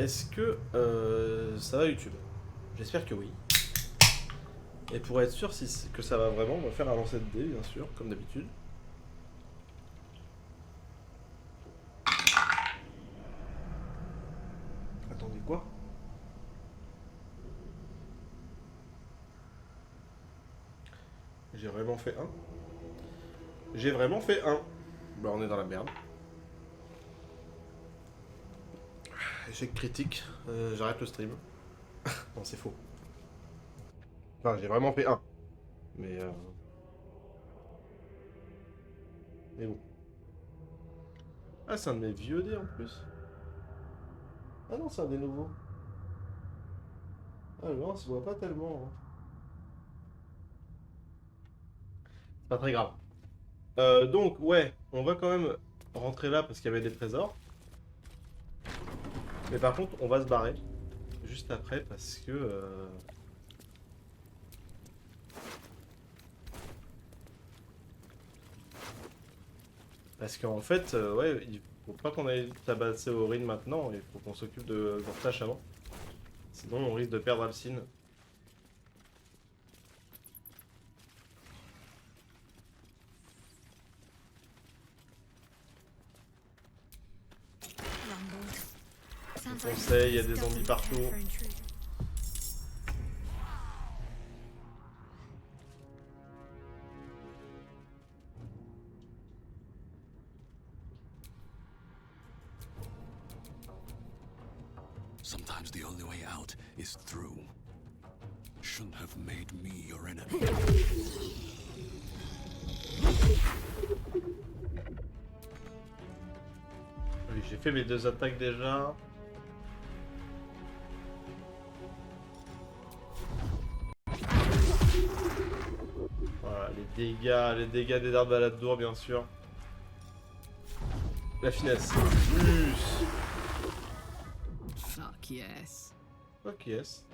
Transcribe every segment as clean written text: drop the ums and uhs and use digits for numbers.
est-ce que ça va YouTube? J'espère que oui. Et pour être sûr que ça va vraiment, on va faire un lancer de dés, bien sûr, comme d'habitude. Attendez, quoi? J'ai vraiment fait un. J'ai vraiment fait un. Bah, on est dans la merde. Échec critique. J'arrête le stream. Non, c'est faux. Enfin, j'ai vraiment fait un. Mais bon. Ah, c'est un de mes vieux dés en plus. Ah non, c'est un des nouveaux. Ah non, ça se voit pas tellement, hein. C'est pas très grave. Donc, ouais, on va quand même rentrer là parce qu'il y avait des trésors. Mais par contre, on va se barrer juste après parce que... Parce qu'en fait, ouais, il faut pas qu'on aille tabasser Aurine maintenant, il faut qu'on s'occupe de Gortash avant. Sinon, on risque de perdre Alcine. Pensez, il y a des zombies partout. Sometimes the only way out is through. Shouldn't have made me your enemy. Oui, j'ai fait mes 2 attaques déjà. Voilà, les dégâts des dards Baldur, bien sûr. La finesse. Plus. Fuck yes. Ok, yes.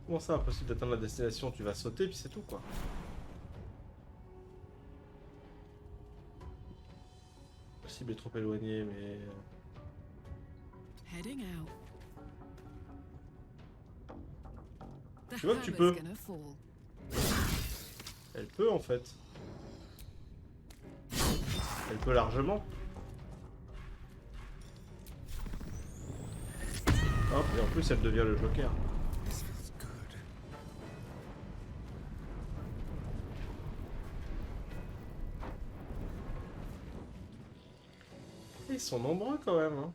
Comment ça, impossible d'atteindre la destination? Tu vas sauter, puis c'est tout, quoi. La cible est trop éloignée, mais... Heading out. Tu vois que tu peux. Elle peut, en fait. Elle peut largement. Hop, et en plus, elle devient le Joker. Ils sont nombreux quand même, hein.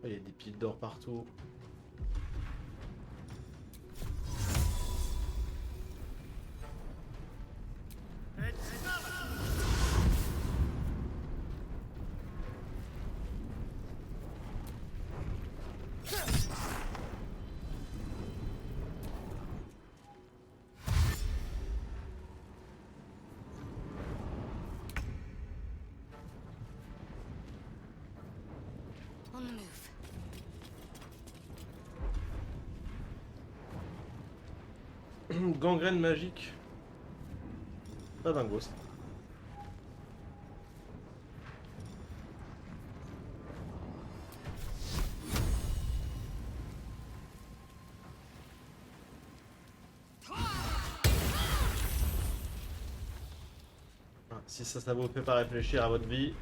Il y a des piles d'or partout. On the move. Gangrène magique. Pas dingo ça. Ah, si ça vous fait pas réfléchir à votre vie,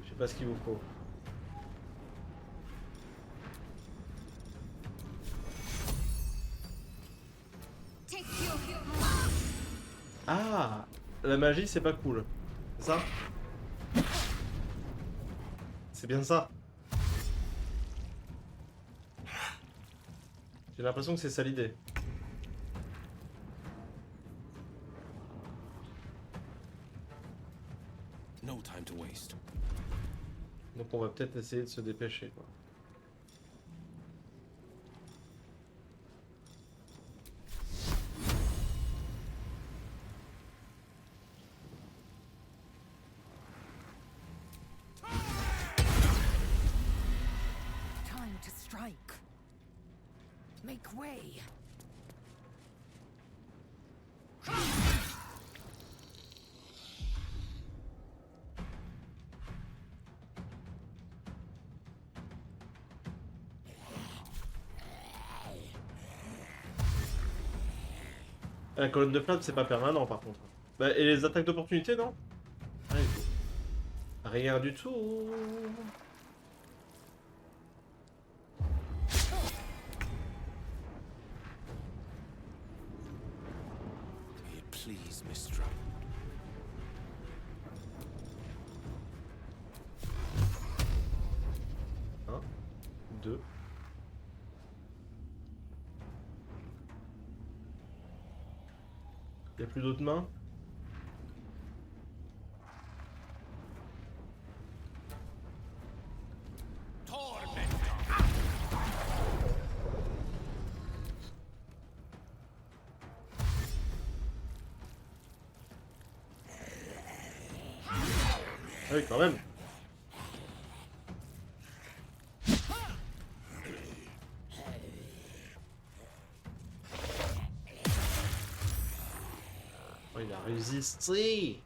je sais pas ce qu'il vous faut. Ah, la magie c'est pas cool. C'est ça? C'est bien ça. J'ai l'impression que c'est ça l'idée. No time to waste. Donc on va peut-être essayer de se dépêcher, quoi. Time to strike. Make way. La colonne de flamme, c'est pas permanent par contre. Bah, et les attaques d'opportunité, non? Rien du tout. May it please, Mistra. Un, deux. Y a plus d'autres mains? Ah oui, quand même. Oh, il a résisté.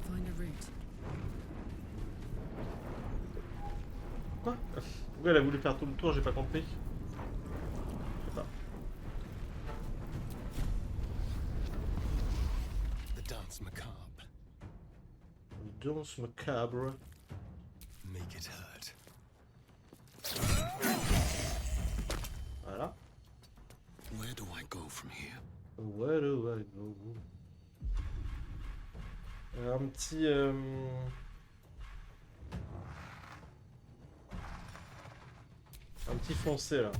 Find a route. Quoi? Pourquoi elle a voulu faire tout le tour? J'ai pas compris. Je sais pas. The dance macabre. Danse macabre. Make it hurt. Voilà. Where do I go from here? Where do I go? Un petit... Un petit foncé là.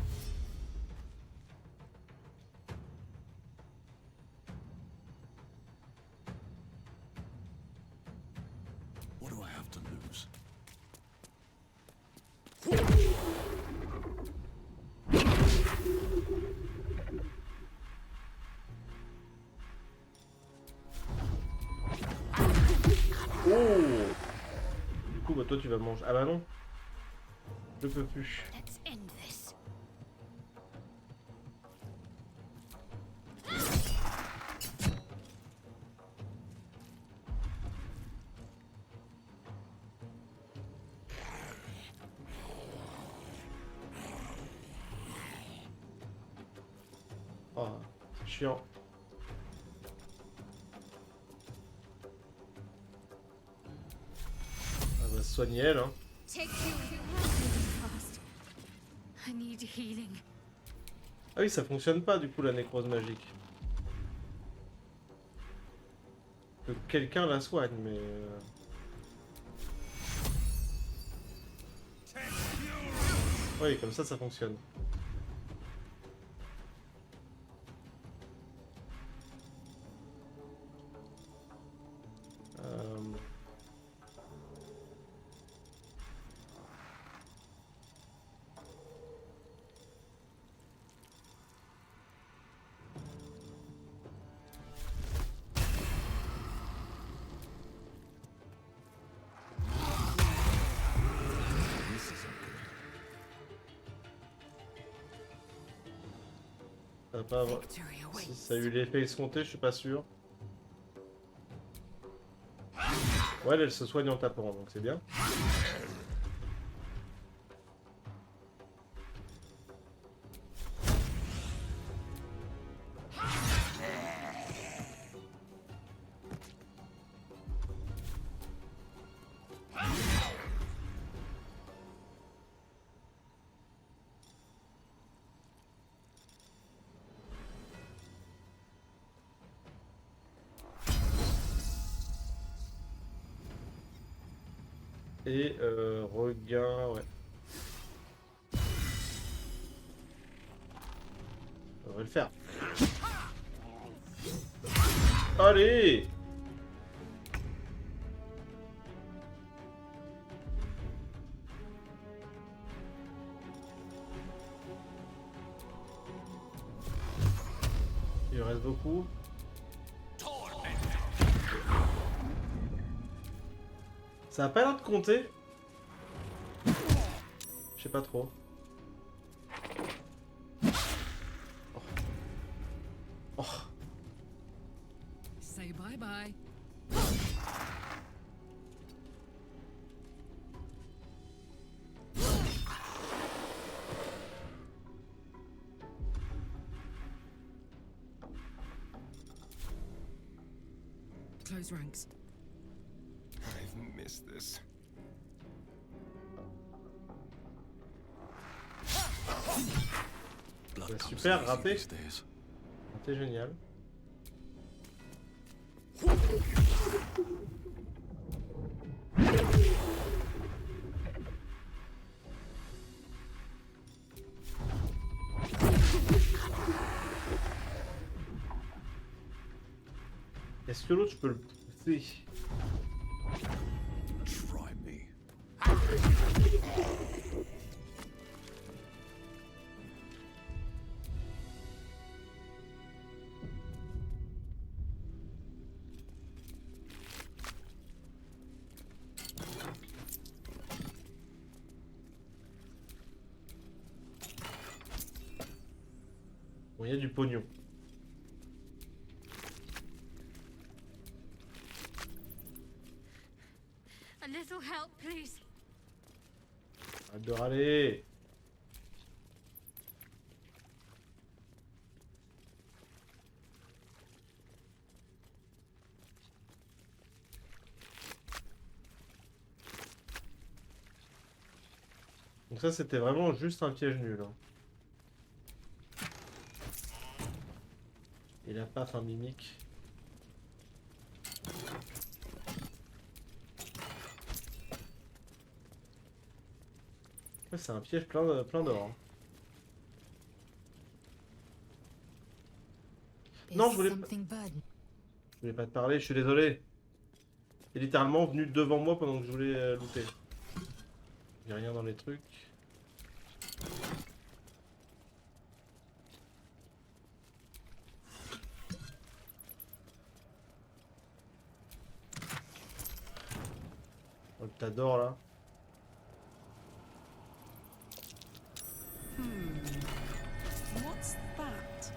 What do I have to lose? Oh! Du coup, bah toi tu vas manger. Ah bah non. Je peux plus. Let's end this. Oh, c'est chiant. Elle va se soigner elle, hein. Take you fast. I need healing. Ah oui, ça fonctionne pas du coup la nécrose magique. Que quelqu'un la soigne, mais... Oui, comme ça fonctionne. Ça va pas avoir... Victory Si awaits. ça a eu l'effet escompté, je suis pas sûr. Ouais, elle se soigne en tapant, donc c'est bien. Et regain, ouais. On va le faire. Allez! Il reste beaucoup. Ça a pas l'air de compter. Je sais pas trop. Oh. Oh. Say bye bye. Close ranks. I've missed this. Blood Ouais, comes super, easy raté. these days. C'était génial. Est-ce que l'autre, je peux le pousser? Try me. Bon, il y a du pognon. A little help, please. Arrête de râler. Donc ça, c'était vraiment juste un piège nul. Hein. Il a pas fait un mimique. Ouais, c'est un piège plein d'or. Hein. Non, je voulais pas te parler, je suis désolé. Il est littéralement venu devant moi pendant que je voulais looter. Il y a rien dans les trucs. Oh, le tas d'or là. What's that?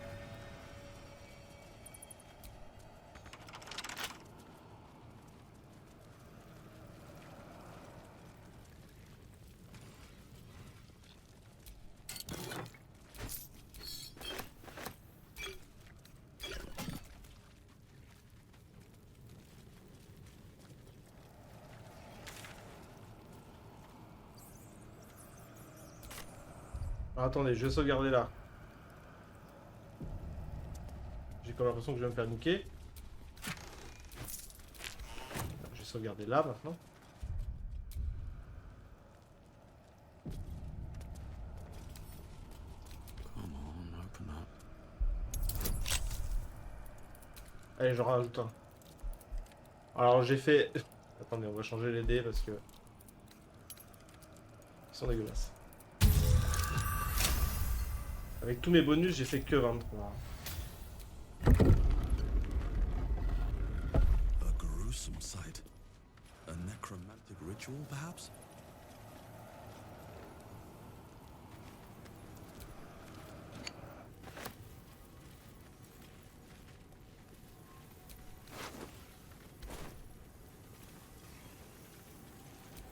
Ah, attendez, je vais sauvegarder là. J'ai comme l'impression que je vais me faire niquer. Je vais sauvegarder là maintenant. Come on, open up. Allez, j'en rajoute un. Alors j'ai fait... Attendez, on va changer les dés parce que... Ils sont dégueulasses. Avec tous mes bonus, j'ai fait que 23. A gruesome sight. A necromantic ritual, perhaps?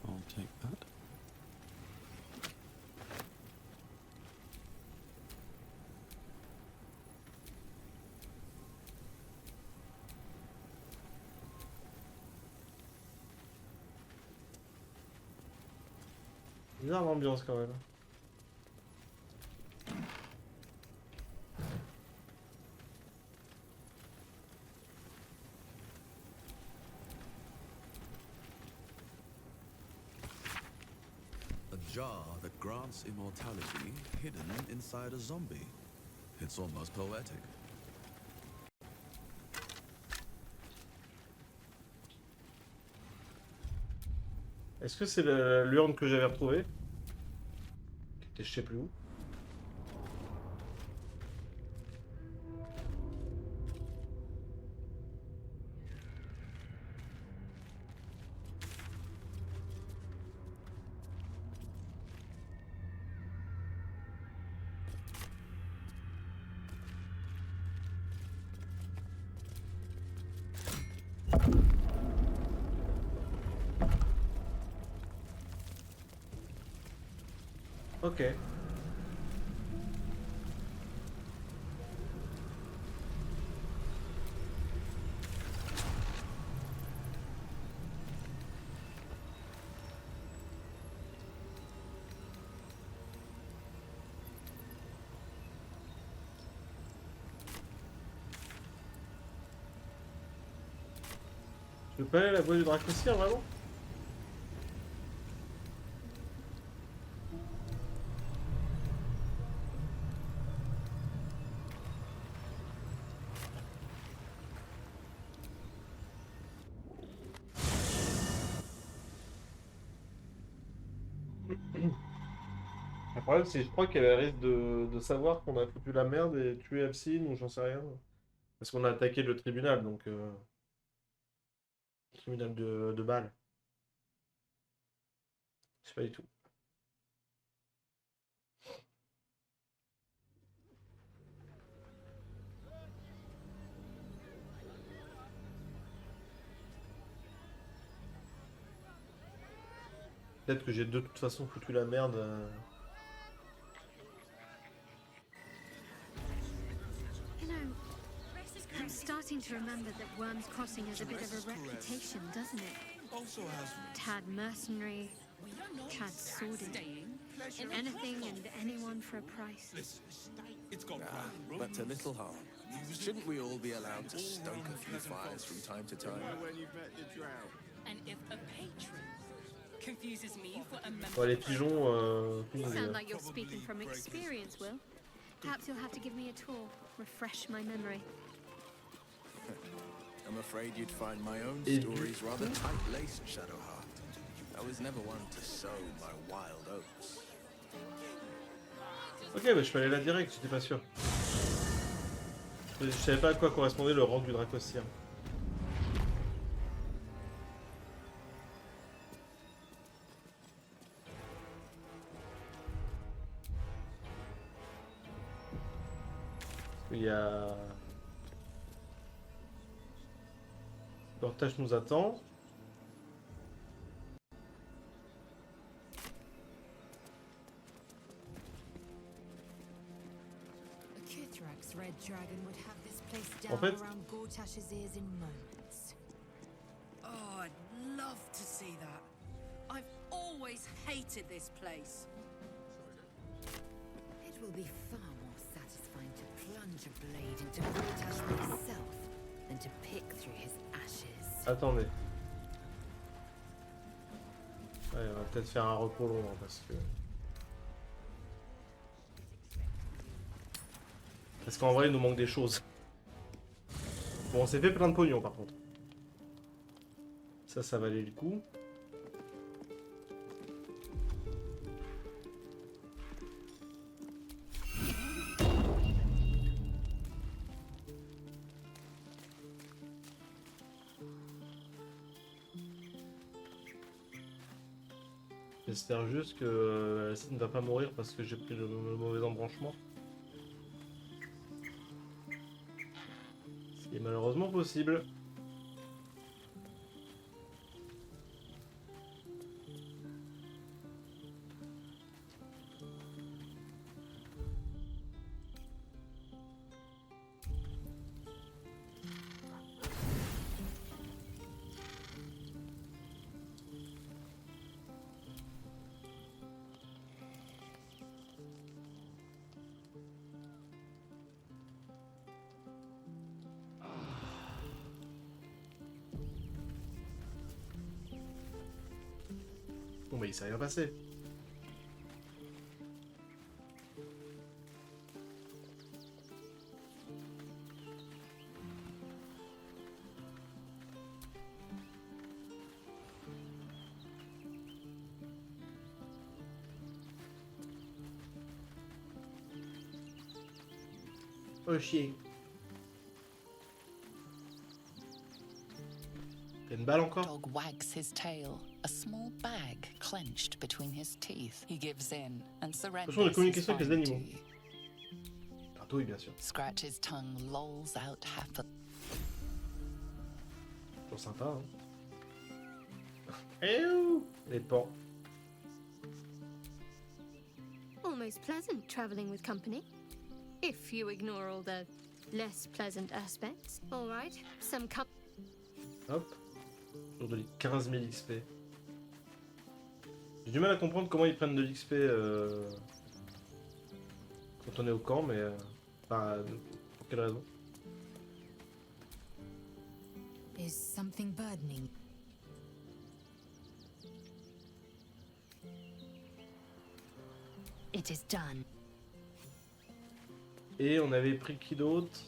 I'll take that. Bizarre l'ambiance quand même. A jar that grants immortality hidden inside a zombie. It's almost poetic. Est-ce que c'est l'urne que j'avais retrouvée? Qui était je sais plus où. Ok. Tu veux pas aller à la voie du Dracocir, vraiment? Le problème, c'est que je crois qu'elle risque de savoir qu'on a foutu la merde et tué Epsin ou j'en sais rien. Parce qu'on a attaqué le tribunal, donc... tribunal de Bâle. Je sais pas du tout. Peut-être que j'ai de toute façon foutu la merde. You know, I'm starting to remember that Worm's Crossing has a bit of a reputation, doesn't it? Tad mercenary, tad sordid. Anything and anyone for a price. But a little harm. Shouldn't we all be allowed to stoke a few fires from time to time? And if a patron confuses me for a member Ouais, les pigeons... You sound like you're speaking from experience, Will. Perhaps you'll have to give me a tour, refresh my memory. I'm afraid you'd find my own Et stories rather tight-laced, Shadowheart. I was never one to sow my wild oats. Ok, bah je peux aller là direct, j'étais pas sûr. Je savais pas à quoi correspondait le rang du Dracocir. Il y a... Gortash nous attend. A Kithrak's red dragon would have this place down En fait- around Gortash's ears in moments. Oh, I'd love to see that. I've always hated this place. It will be far more satisfying to plunge a blade into Gortash myself than to pick through his ashes. Attendez. Ouais, on va peut-être faire un repos long hein, parce que... Parce qu'en vrai, il nous manque des choses. Bon, on s'est fait plein de pognon par contre. Ça valait le coup. J'espère juste que Acide ne va pas mourir parce que j'ai pris le mauvais embranchement. Ce qui est malheureusement possible. Bon bah il s'est rien passé. Oh chier. T'as une balle encore? Dog wags his tail, a small bag clenched between his teeth. He gives in and surrenders de his communication avec les find to animaux. you. Bientôt, bien sûr. Scratch's tongue lolls out happily. Toujours sympa, hein. Eh ouh, les pans. almost pleasant traveling with company. If you ignore all the less pleasant aspects. All right, some Hop. Jour de 15 000 XP. J'ai du mal à comprendre comment ils prennent de l'XP quand on est au camp, mais... Enfin, pour quelle raison? Is something burdening? It is done. Et on avait pris qui d'autre?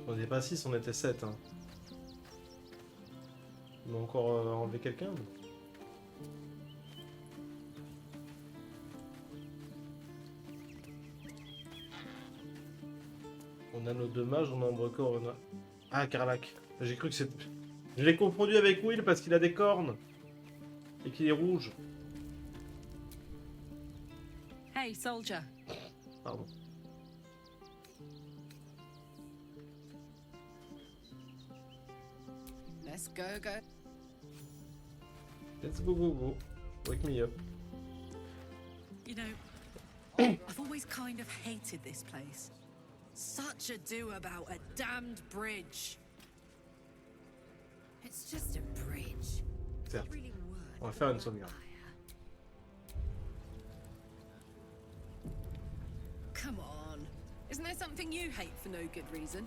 On n'était pas 6, on était 7. Hein. On a encore enlevé quelqu'un? On a nos deux mages, on a encore... On a... Ah, Carlac. J'ai cru que c'était... Je l'ai confondu avec Will parce qu'il a des cornes. Et qu'il est rouge. Hey, soldier. Pardon. Let's go. Let's go. Wake me up. You know, I've always kind of hated this place. Such ado about a damned bridge. It's just a bridge. Certes. Really would. On va faire une sauvegarde. Come on. Isn't there something you hate for no good reason?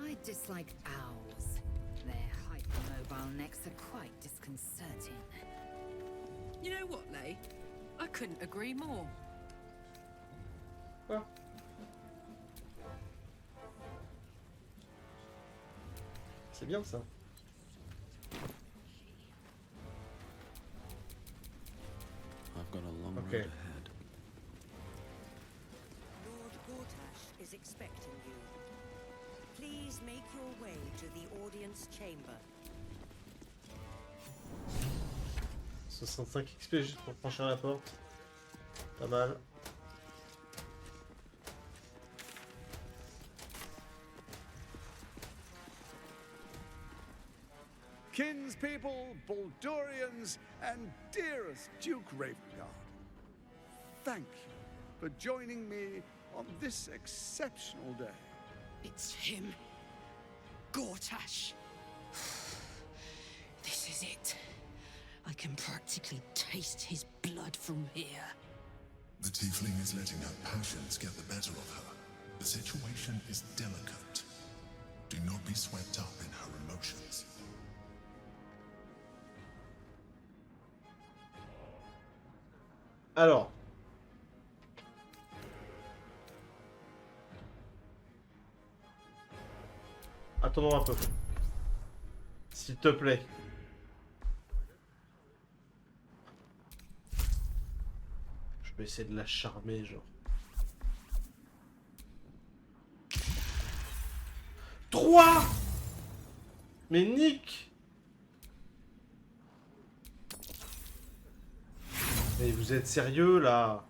I dislike owls. Their hypermobile necks are quite disconcerting. You know what, Lay? I couldn't agree more. Quoi? C'est bien ça. I've got a long Okay. road ahead. Lord Gortash is expecting you. Please make your way to the audience chamber. 65 XP juste pour franchir la porte. Pas mal. Kinspeople, Baldurians, and dearest Duke Ravengard, thank you for joining me on this exceptional day. It's him. Gortash. This is it. I can practically taste his blood from here. The tiefling is letting her passions get the better of her. The situation is delicate. Do not be swept up in her emotions. Alors. Attendons un peu. S'il te plaît. Je vais essayer de la charmer, genre. 3. Mais Nick. Mais vous êtes sérieux là?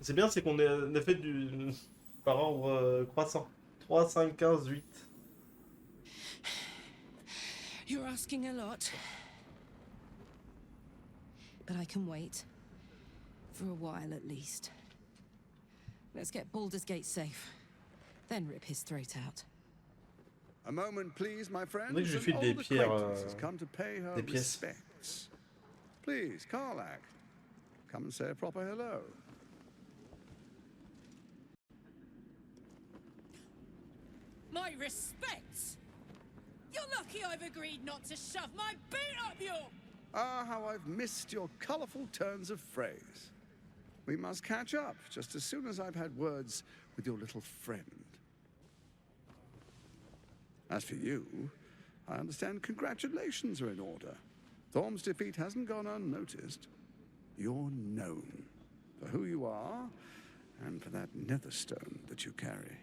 C'est bien, c'est qu'on a fait du par ordre croissant. 3, 5, 15, 8. You're asking a lot. But I can wait. For a while at least. Let's get Baldur's Gate safe. Then rip his throat out. A moment, please, my friends. Faudrait que je An file des old pierres, acquaintance has come to pay her des pièces. respects. Please, Karlak, come and say a proper hello. My respects! You're lucky I've agreed not to shove my boot up your... Ah, how I've missed your colourful turns of phrase. We must catch up just as soon as I've had words with your little friend. As for you, I understand congratulations are in order. Thorm's defeat hasn't gone unnoticed. You're known for who you are and for that netherstone that you carry.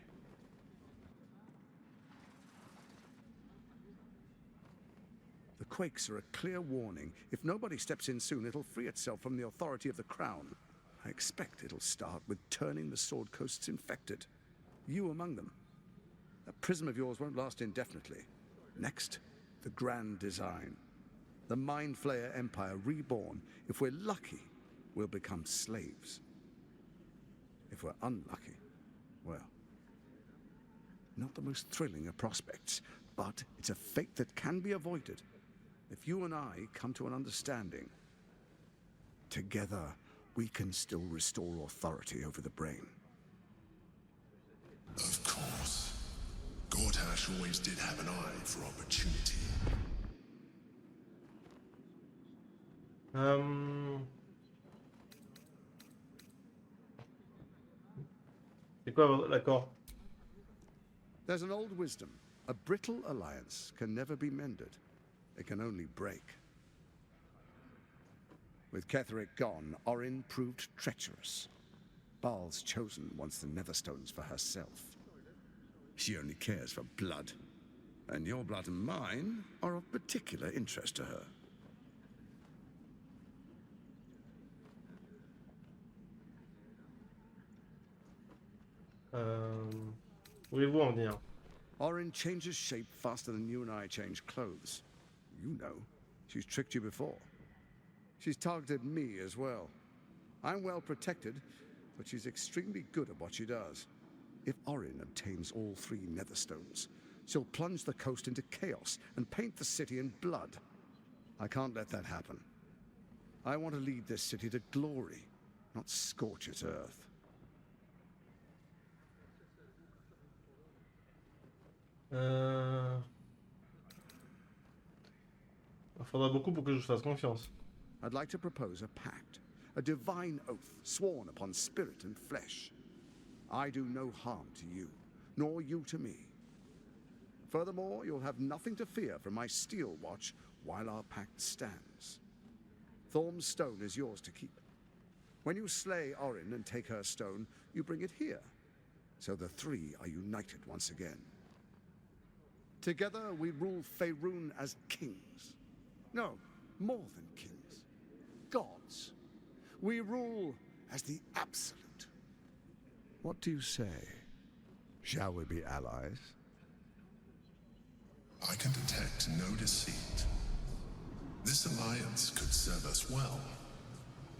quakes are a clear warning. If nobody steps in soon, it'll free itself from the authority of the crown. I expect it'll start with turning the Sword Coasts infected. You among them. That prism of yours won't last indefinitely. Next, the grand design. The Mind Flayer Empire reborn. If we're lucky, we'll become slaves. If we're unlucky, well, not the most thrilling of prospects, but it's a fate that can be avoided. If you and I come to an understanding, together we can still restore authority over the brain. Of course. Gortash always did have an eye for opportunity. C'est quoi l'accord? There's an old wisdom. A brittle alliance can never be mended. It can only break. With Ketheric gone, Orin proved treacherous. Baal's chosen wants the Netherstones for herself. She only cares for blood. And your blood and mine are of particular interest to her. Où voulez-vous en venir? Orin changes shape faster than you and I change clothes. You know, she's tricked you before. She's targeted me as well. I'm well protected, but she's extremely good at what she does. If Orin obtains all 3 Netherstones, she'll plunge the coast into chaos and paint the city in blood. I can't let that happen. I want to lead this city to glory, not scorch its earth. Il faudra beaucoup pour que je vous fasse confiance. I'd like to propose a pact, a divine oath sworn upon spirit and flesh. I do no harm to you, nor you to me. Furthermore, you'll have nothing to fear from my steel watch while our pact stands. Thorm's stone is yours to keep. When you slay Orin and take her stone, you bring it here, so the 3 are united once again. Together we rule Faerun as kings. No, more than kings. Gods. We rule as the Absolute. What do you say? Shall we be allies? I can detect no deceit. This alliance could serve us well.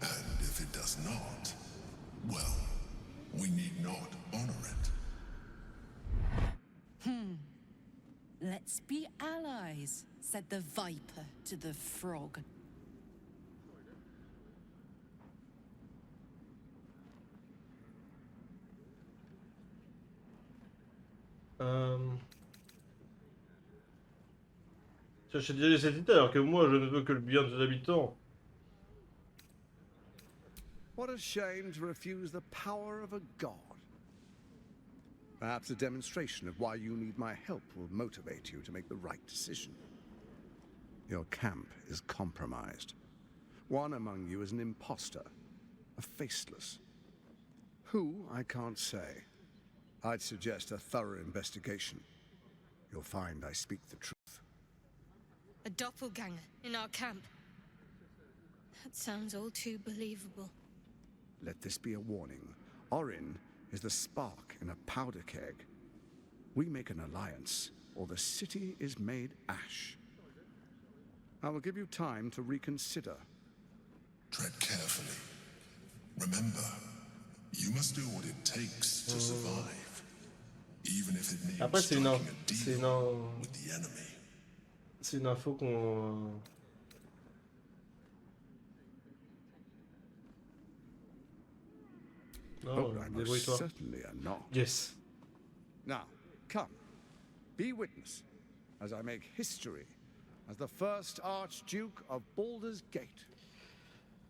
And if it does not, well, we need not honor it. Let's be allies, said the viper to the frog. Cherchez déjà cette idée alors que moi je ne veux que le bien des habitants. What a shame to refuse the power of a god. Perhaps a demonstration of why you need my help will motivate you to make the right decision. Your camp is compromised. One among you is an imposter, a faceless. Who, I can't say. I'd suggest a thorough investigation. You'll find I speak the truth. A doppelganger in our camp. That sounds all too believable. Let this be a warning. Orin is the spark in a powder keg. We make an alliance, or the city is made ash. I will give you time to reconsider. Tread carefully. Remember, you must do what it takes to survive, even if it means Après c'est une, striking a deal with the enemy. C'est une info qu'on... Oh, I most certainly am not. Yes. Now, come, be witness, as I make history as the first Archduke of Baldur's Gate.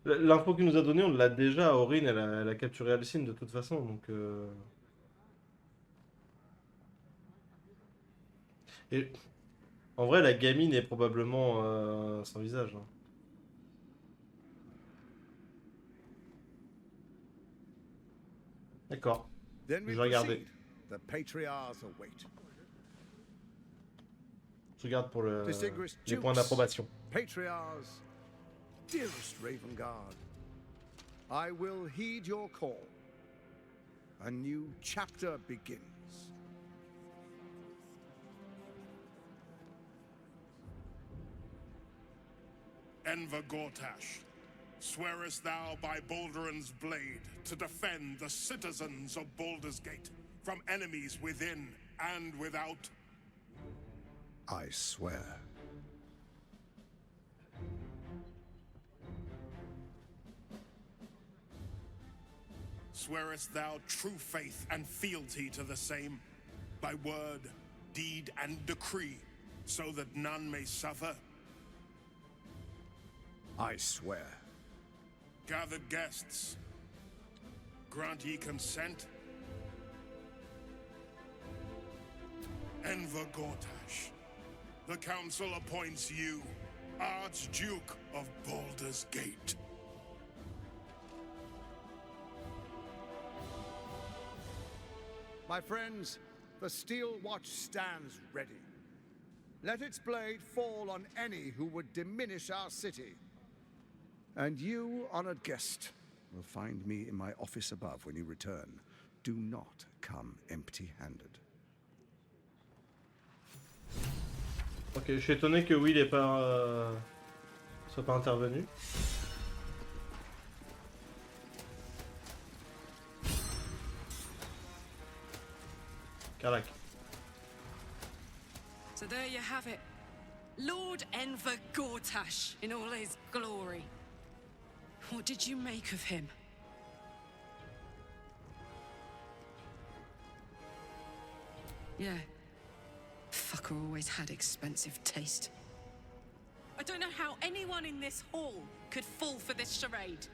L'info qu'il nous a donnée, on l'a déjà. Orin, elle a capturé Alcine de toute façon, donc... Et... En vrai, la gamine est probablement sans visage. Hein. D'accord. Je vais regarder. The patriarchs await. Je garde pour Distinguished les points dukes, d'approbation. Patriarchs, dearest Ravengard, I will heed your call. A new chapter begins. Enver Gortash, swearest thou by Baldur's blade to defend the citizens of Baldur's Gate from enemies within and without? I swear. Swearest thou true faith and fealty to the same, by word, deed, and decree, so that none may suffer? I swear. Gathered guests, grant ye consent? Enver Gortash, the council appoints you Archduke of Baldur's Gate. My friends, the Steel Watch stands ready. Let its blade fall on any who would diminish our city. And you, honored guest, will find me in my office above when you return. Do not come empty-handed. Ok, je suis étonné que Will ait pas, soit pas intervenu. Carac. So there you have it. Lord Enver Gortash in all his glory. What did you make of him? Yeah. Fucker always had expensive taste. I don't know how anyone in this hall could fall for this charade.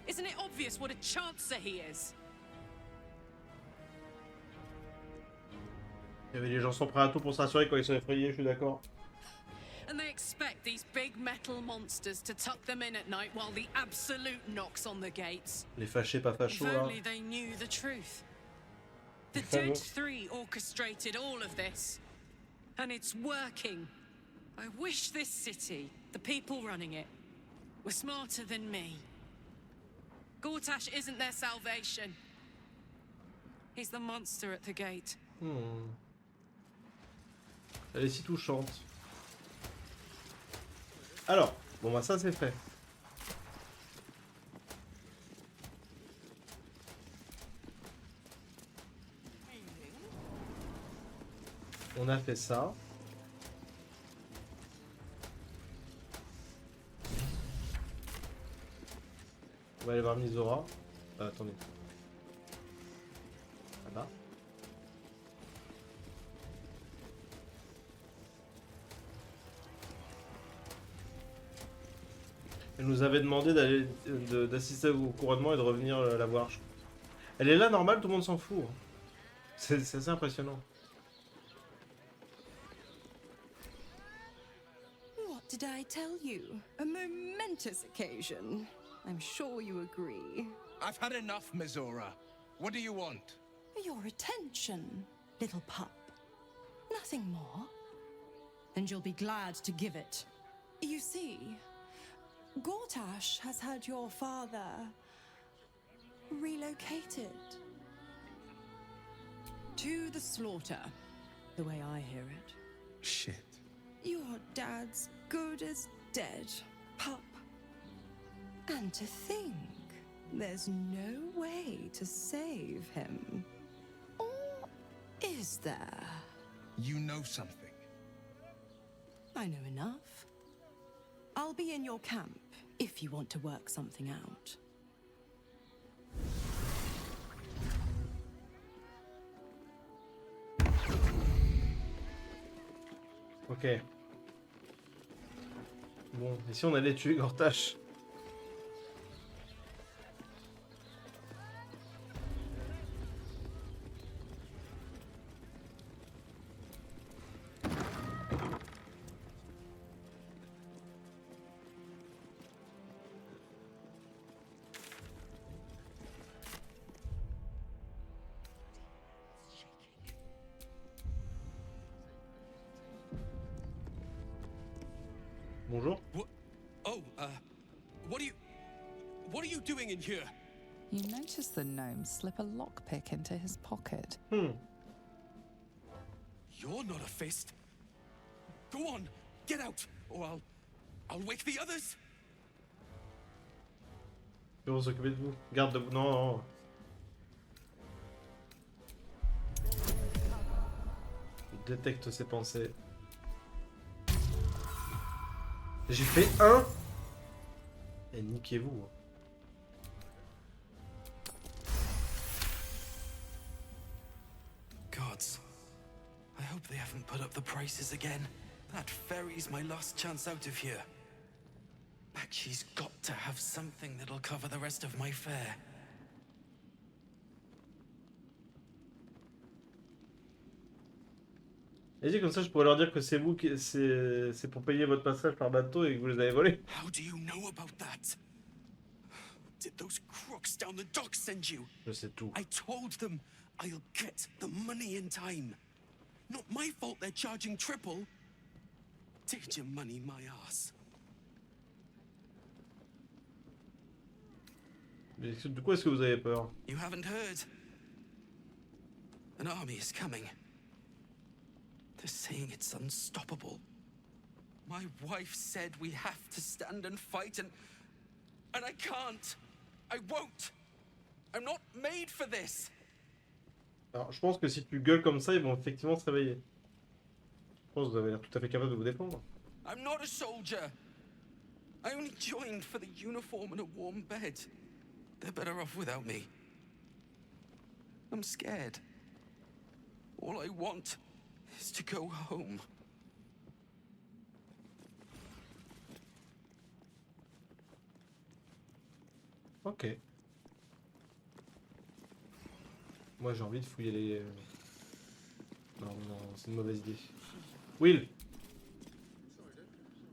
Isn't it obvious what a chancer he is? Il y avait des gens sont prêts à tout pour se rassurer quand ils sont effrayés, je suis d'accord. And they expect these big metal monsters to tuck them in at night while the absolute knocks on the gates. Les fâchés pas fachos If là. only they knew the truth. The Fameux. Dead Three orchestrated all of this. And it's working. I wish this city, the people running it, were smarter than me. Gortash isn't their salvation. He's the monster at the gate. Elle est si touchante. Alors, bon bah ça c'est fait. On a fait ça. On va aller voir Misora. Attendez. Là-bas. Elle nous avait demandé d'aller d'assister au couronnement et de revenir la voir. Elle est là normale, tout le monde s'en fout. C'est assez impressionnant. What did I tell you? A momentous occasion. I'm sure you agree. I've had enough, Mizora. What do you want? Your attention, little pup. Nothing more. And you'll be glad to give it. You see, Gortash has had your father relocated. To the slaughter, the way I hear it. Shit. Your dad's good as dead, pup. And to think, there's no way to save him. Or is there? You know something. I know enough. I'll be in your camp if you want to work something out. Ok. Bon, et si on allait tuer Gortash? bonjour. Oh, what are you doing in here? You notice the gnome slip a lockpick into his pocket. Hmm. You're not a fist. Go on, get out, or I'll wake the others. Je vais s'occuper de vous. Garde de vous. Non, non. Je détecte ses pensées. J'ai fait un. Et niquez-vous. Gods. I hope they haven't put up the prices again. That ferry's my last chance out of here. Bakshi's got to have something that'll cover the rest of my fare. Et dit comme ça, je pourrais leur dire que c'est vous qui c'est pour payer votre passage par bateau et que vous les avez volés. How do you know about that? Did those crooks down the dock send you? Je sais tout. I told them I'll get the money in time. Not my fault they're charging triple. Did your money, my ass? Mais de quoi est-ce que vous avez peur? You haven't heard? An army is coming. They're saying it's unstoppable. My wife said we have to stand and fight, and I can't. I won't. I'm not made for this. Alors, je pense que si tu gueules comme ça, ils vont effectivement se réveiller. Je pense que vous avez l'air tout à fait capable de vous défendre. I'm not a soldier. I only joined for the uniform and a warm bed. They're better off without me. I'm scared. All I want is to go home. Ok. Moi j'ai envie de fouiller les... Non, non, c'est une mauvaise idée. Will!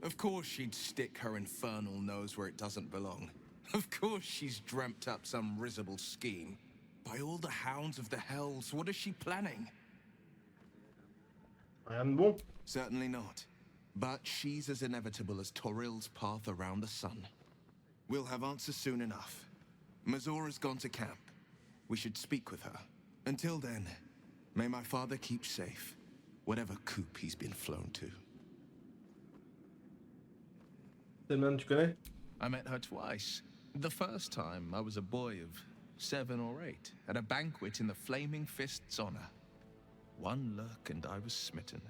Of course she'd stick her infernal nose where it doesn't belong. Of course she's dreamt up some risible scheme. By all the hounds of the hells, what is she planning? Rien de bon. Certainly not. But she's as inevitable as Toril's path around the sun. We'll have answers soon enough. Mazora's gone to camp. We should speak with her. Until then, may my father keep safe, whatever coop he's been flown to. Selman, tu connais? I met her twice. The first time, I was a boy of 7 or 8, at a banquet in the Flaming Fist's honor. One look and I was smitten.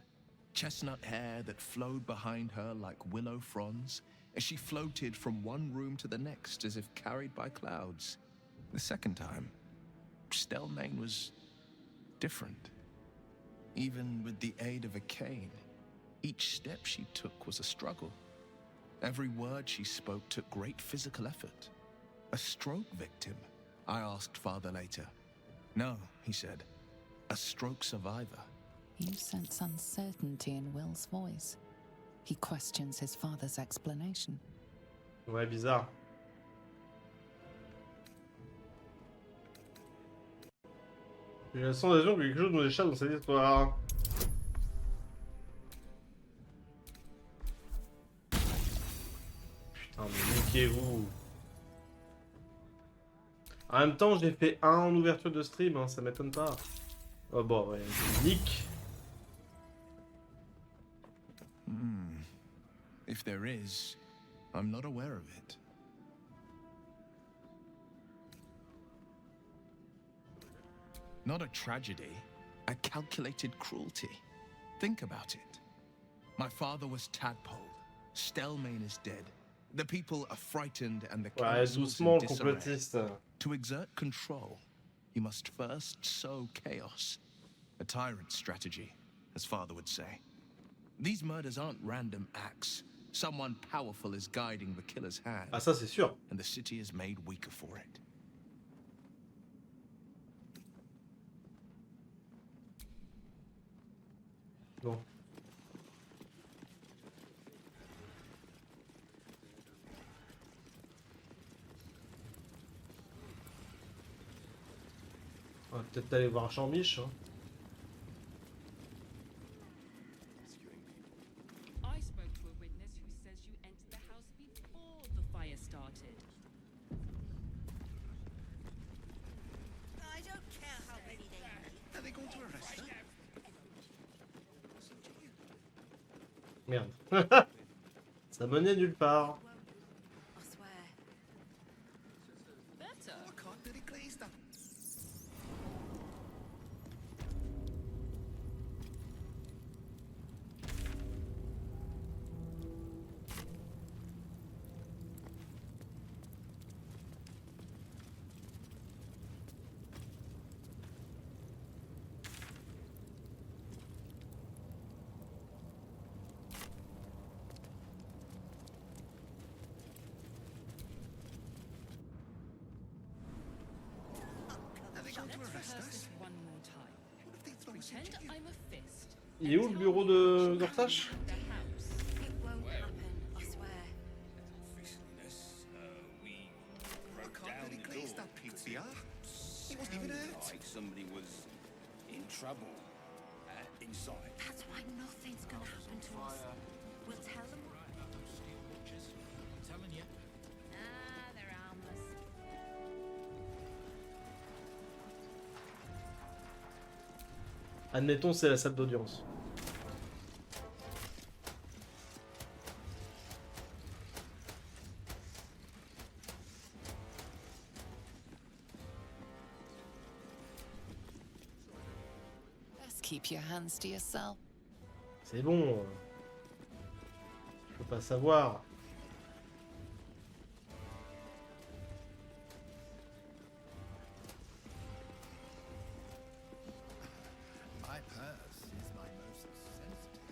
Chestnut hair that flowed behind her like willow fronds, as she floated from one room to the next as if carried by clouds. The second time, Stelmane was different. Even with the aid of a cane, each step she took was a struggle. Every word she spoke took great physical effort. A stroke victim? I asked father later. No, he said. A stroke survivor. You sense uncertainty in Will's voice. He questions his father's explanation. Ouais, bizarre. J'ai la sensation que quelque chose nous échappe dans cette histoire. Putain, mais niquez-vous. En même temps, j'ai fait un en ouverture de stream, hein, ça m'étonne pas. Oh bon, ouais, nique. If there is, I'm not aware of it. Not a tragedy, a calculated cruelty. Think about it. My father was tadpoled. Stelmane is dead. The people are frightened and the council's in disarray. To exert control, you must first sow chaos. A tyrant's strategy, as father would say. These murders aren't random acts. Someone powerful is guiding the killer's hand. Ah, ça c'est sûr. And the city is made weaker for it. Bon. On va peut-être aller voir Chambiche. Hein. I spoke to a witness who says you Merde. Ça menait nulle part. Il est où le bureau de Gortash? Somebody was in trouble inside. That's why nothing's gonna happen to us. We'll tell them. Telling you. Ah, they're harmless. Admettons, c'est la salle d'audience. Best keep your hands to yourself. C'est bon. Je peux pas savoir. My purse is my most sensitive.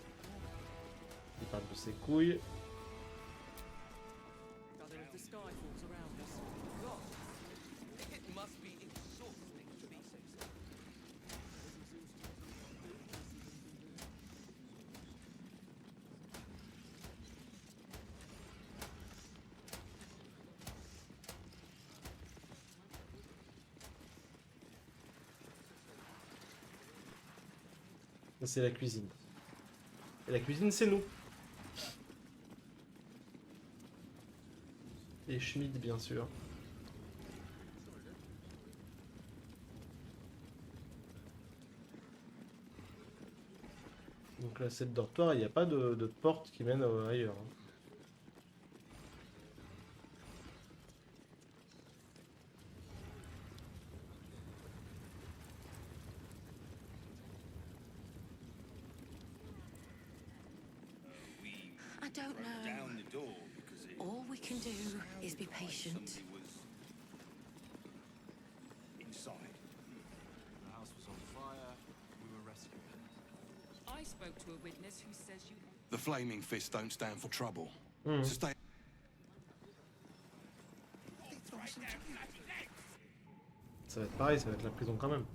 Il parle de ses couilles. It must be exhausting to be so sick. Ça, c'est la cuisine. Et la cuisine, c'est nous. Et Schmidt, bien sûr. Donc là, c'est le dortoir, il n'y a pas de porte qui mène ailleurs. Hein. I don't know. Down the door because it All we can do is be patient. somebody was inside. The house was on fire. We were rescuing her. I spoke to a witness who says you... The flaming fists don't stand for trouble. Mhm. So stay. Ça va être pareil, ça va être la prison quand même.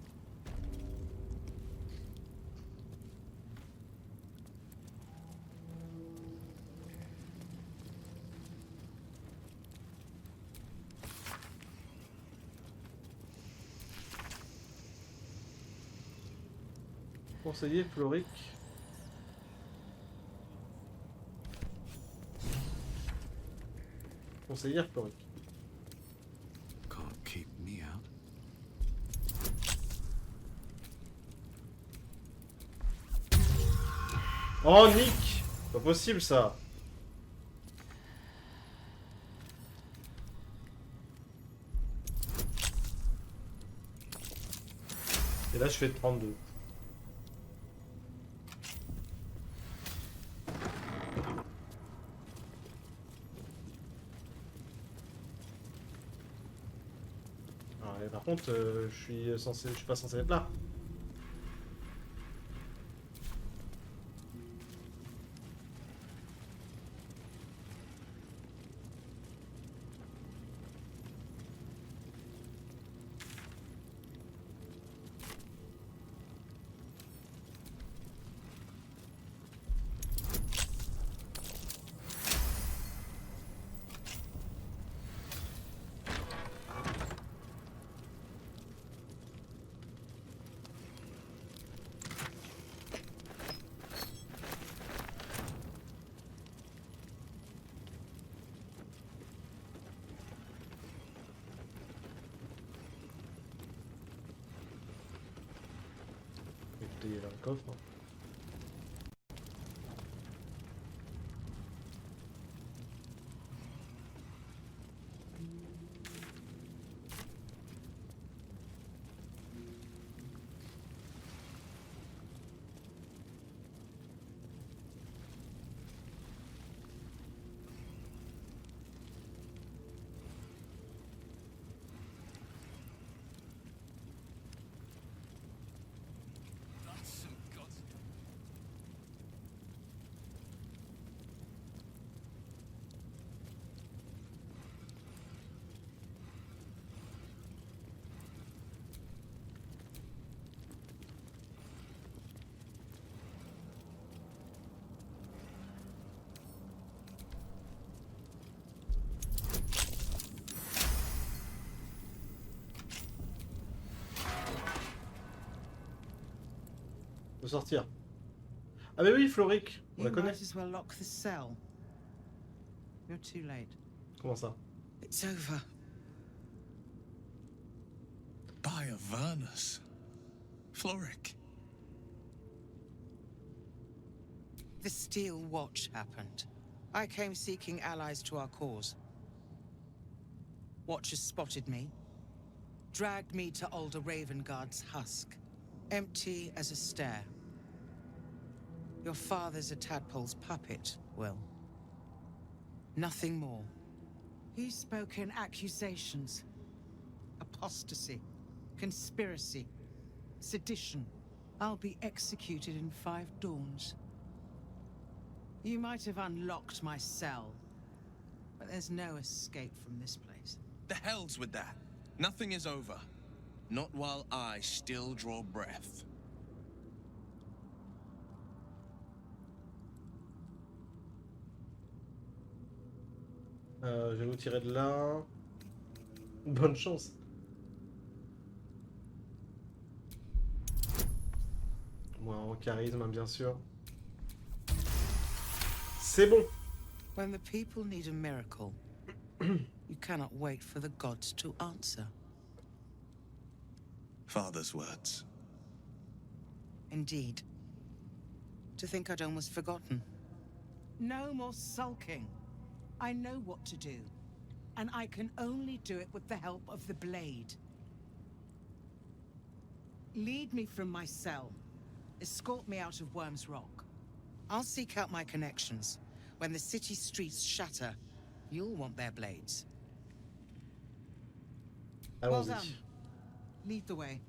Conseiller Floric. Conseillère Floric. Can't keep me out. Oh Nick! Pas possible ça! Et là je fais 32. Ah, et par contre, je suis pas censé être là. Écoutez, il y a un coffre. Hein. Faut sortir. Ah mais oui, Floric, on la You connaît. might as well lock the cell. You're too late. Comment ça? It's over. By Avernus. Floric. The Steel Watch happened. I came seeking allies to our cause. Watchers spotted me, dragged me to Older Ravengard's husk, empty as a stare. Your father's a tadpole's puppet, Will. Nothing more. He spoke in accusations. Apostasy, conspiracy, sedition. I'll be executed in 5 dawns. You might have unlocked my cell, but there's no escape from this place. The hell's with that. Nothing is over. Not while I still draw breath. Je vais vous tirer de là. Bonne chance. Moi en charisme, hein, bien sûr. C'est bon. When the people need a miracle, you cannot wait for the gods to answer. Father's words. Indeed. To think I'd almost forgotten. No more sulking. I know what to do, and I can only do it with the help of the blade. Lead me from my cell. Escort me out of Worm's Rock. I'll seek out my connections. When the city streets shatter, you'll want their blades. Well done. Lead the way.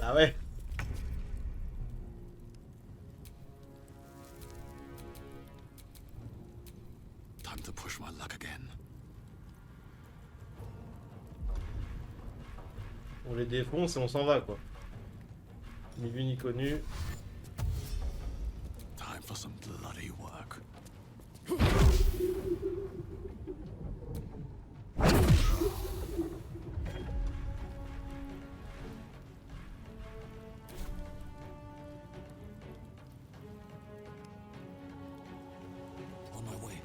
Ah ouais. Time to push my luck again. On les défonce et on s'en va quoi. Ni vu ni connu. Time for some bloody work. On my way.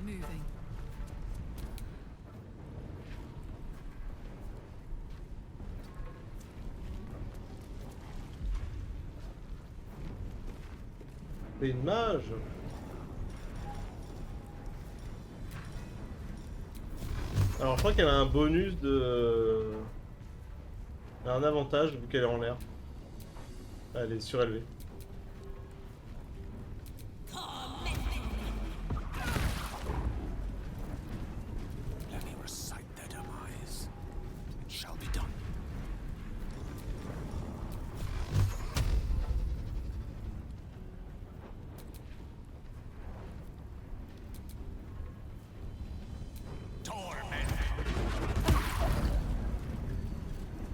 Moving. C'est une mage. Alors je crois qu'elle a un bonus de... Elle a un avantage vu qu'elle est en l'air. Elle est surélevée. Let me recite their demise. It shall be done.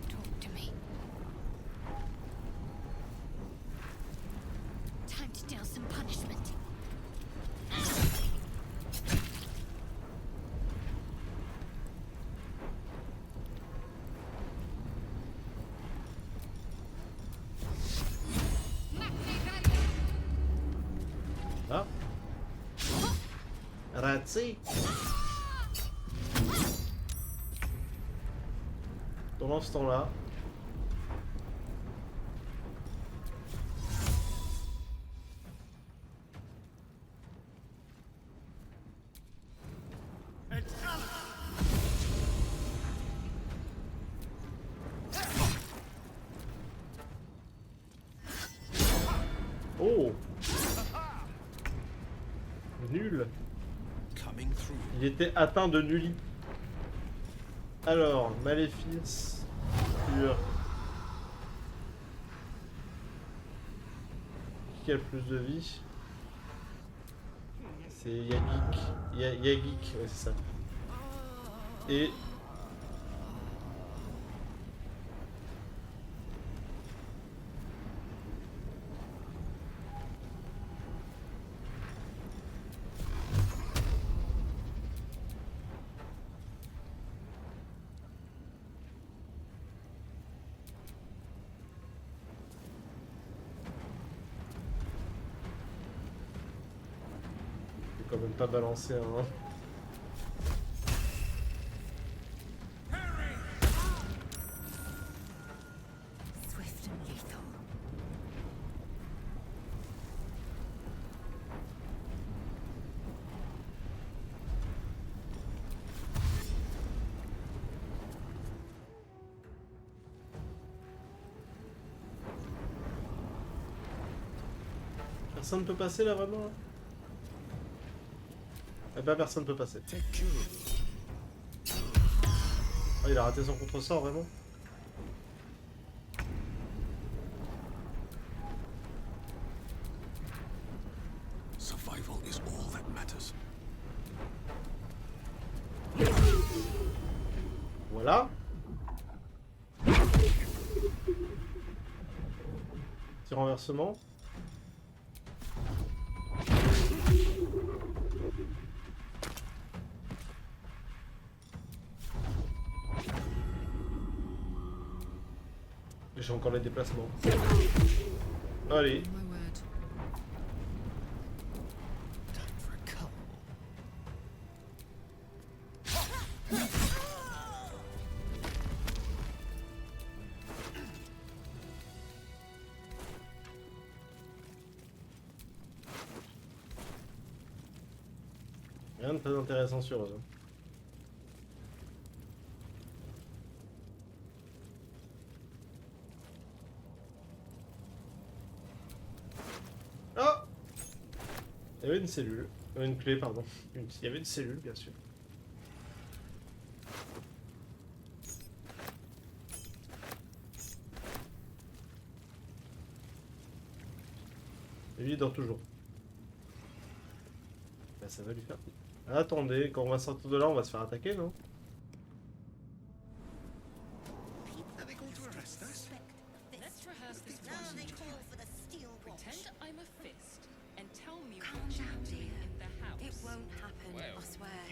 Talk to me. Time to deal some punishment. Ah. Raté. Pendant ce temps-là. Il était atteint de nullie. Alors, maléfice sur... Qui a le plus de vie? C'est Yagik. Yagik, ouais c'est ça. Et... quand même pas balancer un... Swift and lethal. Personne ne peut passer là vraiment là? Eh ben personne ne peut passer. Oh, il a raté son contre-sort vraiment. Survival is all that matters. Voilà. Petit renversement. J'ai encore les déplacements. Allez. Rien de très intéressant sur eux. Ah! Il y avait une cellule. Une clé, pardon. Il y avait une cellule, bien sûr. Et lui, il dort toujours. Bah, ça va lui faire... Attendez, quand on va sortir de là, on va se faire attaquer, non? Are they going to arrest us? Let's rehearse this Now they procedure. call for the steel watch. Pretend I'm a fist and tell me Calm what down, you're doing dear. in the house. It won't happen, I swear.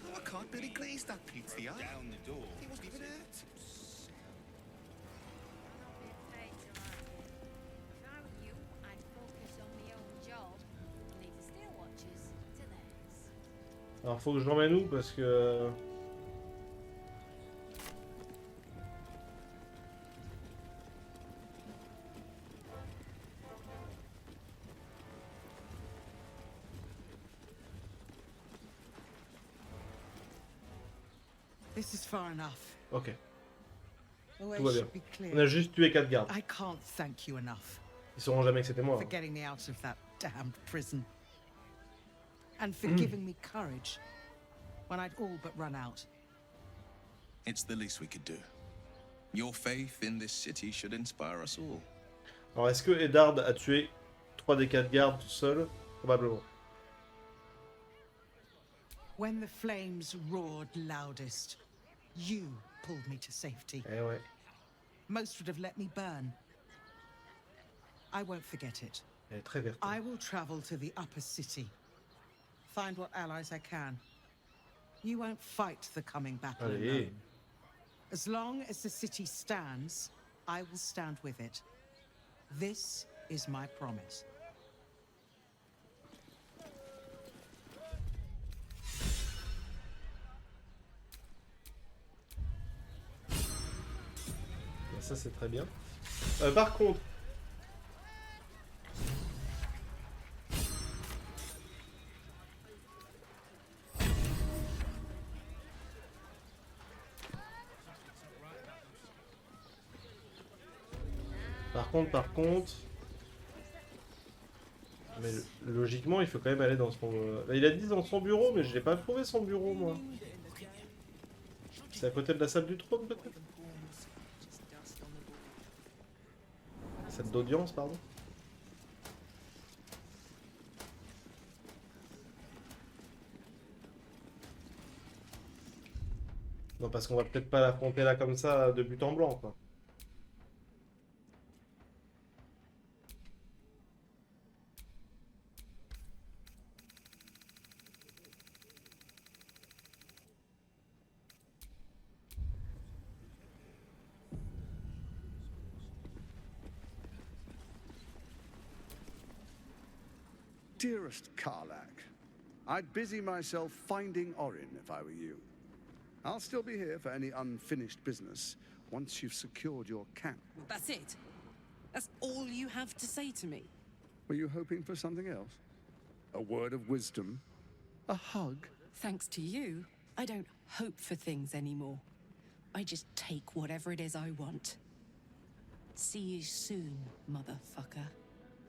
Oh, I can't really glaze that pizza. Down the door. He wasn't even hurt. Alors faut que je l'emmène où parce que... This is far enough. Ok. The way Tout va bien. should be clear. On a juste tué 4 gardes. I can't thank you enough Ils sauront jamais que c'était moi. for getting me out of that damned prison. And for giving me courage when I'd all but run out. It's the least we could do. Your faith in this city should inspire us all. Alors est-ce que Eddard a tué 3 des 4 gardes tout seul? Probablement. When the flames roared loudest, you pulled me to safety. Eh ouais. Most would have let me burn. I won't forget it. Elle est très verte. I will travel to the upper city. Find what allies I can. You won't fight the coming battle Allez. alone. As long as the city stands, I will stand with it. This is my promise. Ça c'est très bien. Par contre... Par contre... Mais logiquement, il faut quand même aller dans son... Il a dit dans son bureau, mais je l'ai pas trouvé son bureau, moi. C'est à côté de la salle du trône, peut-être? Salle d'audience, pardon. Non, parce qu'on va peut-être pas l'affronter là comme ça, de but en blanc, quoi. Dearest Karlak, I'd busy myself finding Orin if I were you. I'll still be here for any unfinished business once you've secured your camp. That's it? That's all you have to say to me? Were you hoping for something else? A word of wisdom? A hug? Thanks to you, I don't hope for things anymore. I just take whatever it is I want. See you soon, motherfucker.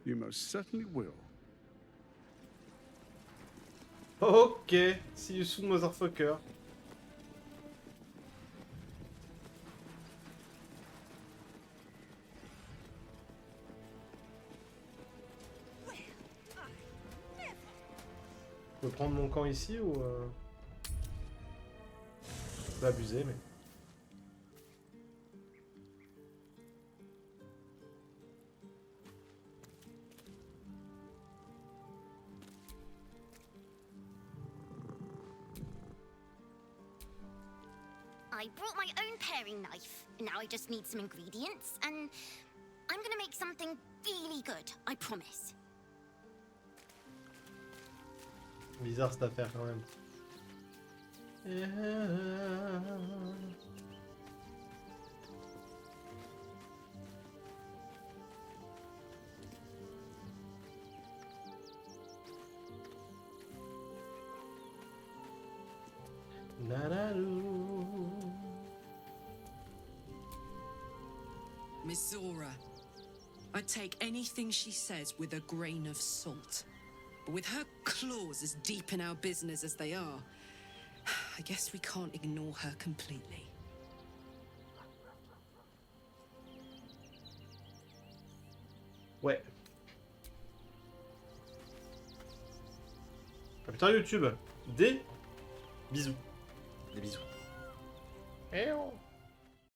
You most certainly will. Ok, see you soon, motherfucker. Je peux prendre mon camp ici ou... Je peux abuser, mais... I brought my own paring knife. Now I just need some ingredients, and I'm gonna make something really good, I promise. Bizarre cette affaire quand même. Miss Zora, I take anything she says with a grain of salt. But with her claws as deep in our business as they are, I guess we can't ignore her completely. Ouais. Ah putain, YouTube. Des bisous. Des bisous. Eh oh.